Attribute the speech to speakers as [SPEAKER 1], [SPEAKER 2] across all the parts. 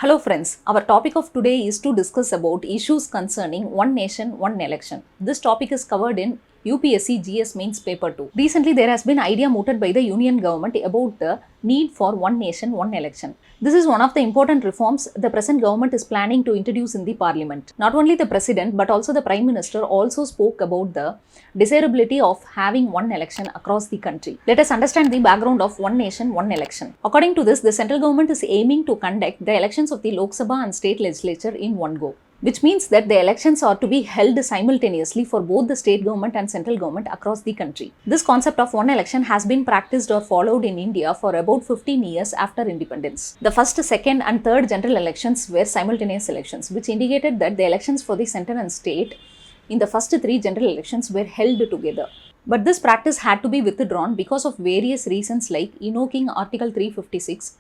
[SPEAKER 1] Hello friends, our topic of today is to discuss about issues concerning one nation, one election. This topic is covered in UPSC GS Mains Paper 2. Recently, there has been idea mooted by the Union government about the need for one nation, one election. This is one of the important reforms the present government is planning to introduce in the parliament. Not only the president but also the prime minister also spoke about the desirability of having one election across the country. Let us understand the background of one nation, one election. According to this, the central government is aiming to conduct the elections of the Lok Sabha and state legislature in one go, which means that the elections are to be held simultaneously for both the state government and central government across the country. This concept of one election has been practiced or followed in India for about 15 years after independence. The first, second and third general elections were simultaneous elections, which indicated that the elections for the center and state in the first three general elections were held together. But this practice had to be withdrawn because of various reasons like invoking Article 356,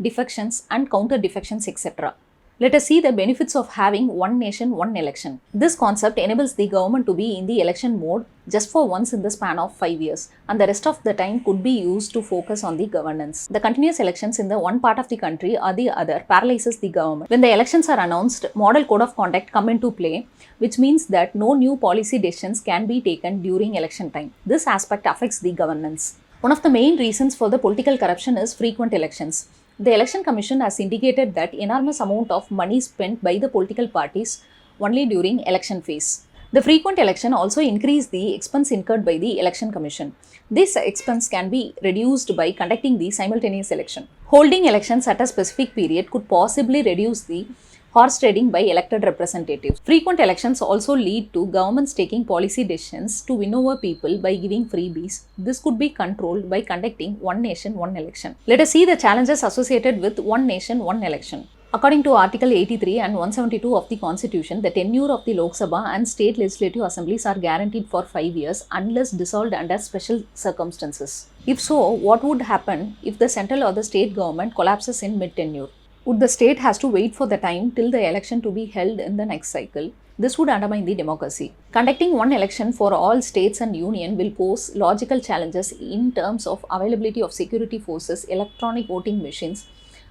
[SPEAKER 1] defections and counter defections, etc. Let us see the benefits of having one nation, one election. This concept enables the government to be in the election mode just for once in the span of 5 years, and the rest of the time could be used to focus on the governance. The continuous elections in the one part of the country or the other paralyzes the government. When the elections are announced, model code of conduct come into play, which means that no new policy decisions can be taken during election time. This aspect affects the governance. One of the main reasons for the political corruption is frequent elections. The Election Commission has indicated that enormous amount of money spent by the political parties only during election phase. The frequent election also increased the expense incurred by the Election Commission. This expense can be reduced by conducting the simultaneous election. Holding elections at a specific period could possibly reduce the horse trading by elected representatives. Frequent elections also lead to governments taking policy decisions to win over people by giving freebies. This could be controlled by conducting one nation, one election. Let us see the challenges associated with one nation, one election. According to Article 83 and 172 of the Constitution, the tenure of the Lok Sabha and state legislative assemblies are guaranteed for 5 years unless dissolved under special circumstances. If so, what would happen if the central or the state government collapses in mid-tenure? Would the state has to wait for the time till the election to be held in the next cycle? This would undermine the democracy. Conducting one election for all states and union will pose logical challenges in terms of availability of security forces, electronic voting machines,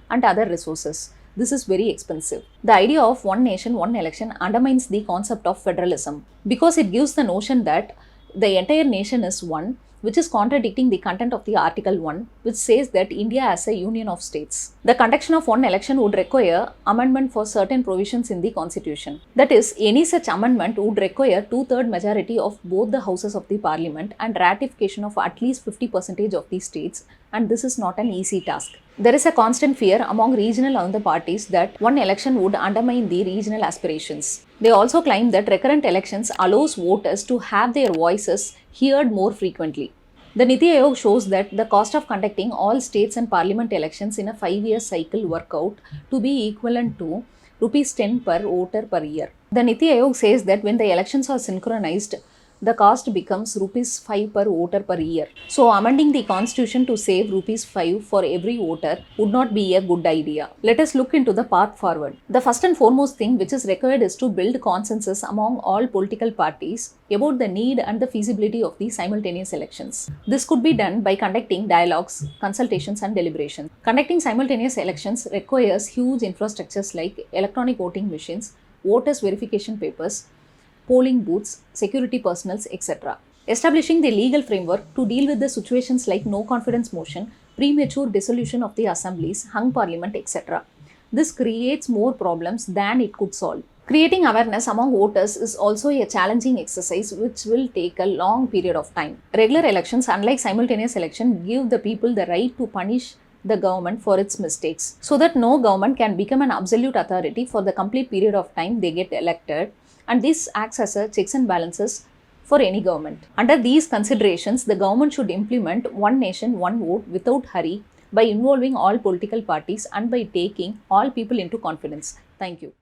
[SPEAKER 1] and other resources. This is very expensive. The idea of one nation, one election undermines the concept of federalism because it gives the notion that the entire nation is one, which is contradicting the content of the Article 1, which says that India as a union of states. The conduction of one election would require amendment for certain provisions in the Constitution. That is, any such amendment would require two-thirds majority of both the houses of the parliament and ratification of at least 50% of the states, and this is not an easy task. There is a constant fear among regional and the parties that one election would undermine the regional aspirations. They also claim that recurrent elections allows voters to have their voices heard more frequently. The Niti Aayog shows that the cost of conducting all states and parliament elections in a 5-year cycle work out to be equivalent to ₹10 per voter per year. The Niti Aayog says that when the elections are synchronized, the cost becomes ₹5 per voter per year. So amending the constitution to save ₹5 for every voter would not be a good idea. Let us look into the path forward. The first and foremost thing which is required is to build consensus among all political parties about the need and the feasibility of the simultaneous elections. This could be done by conducting dialogues, consultations and deliberations. Conducting simultaneous elections requires huge infrastructures like electronic voting machines, voters verification papers, polling booths, security personnel, etc. Establishing the legal framework to deal with the situations like no confidence motion, premature dissolution of the assemblies, hung parliament, etc. This creates more problems than it could solve. Creating awareness among voters is also a challenging exercise which will take a long period of time. Regular elections, unlike simultaneous election, give the people the right to punish the government for its mistakes, so that no government can become an absolute authority for the complete period of time they get elected, and this acts as a checks and balances for any government. Under these considerations, the government should implement one nation, one vote without hurry by involving all political parties and by taking all people into confidence. Thank you.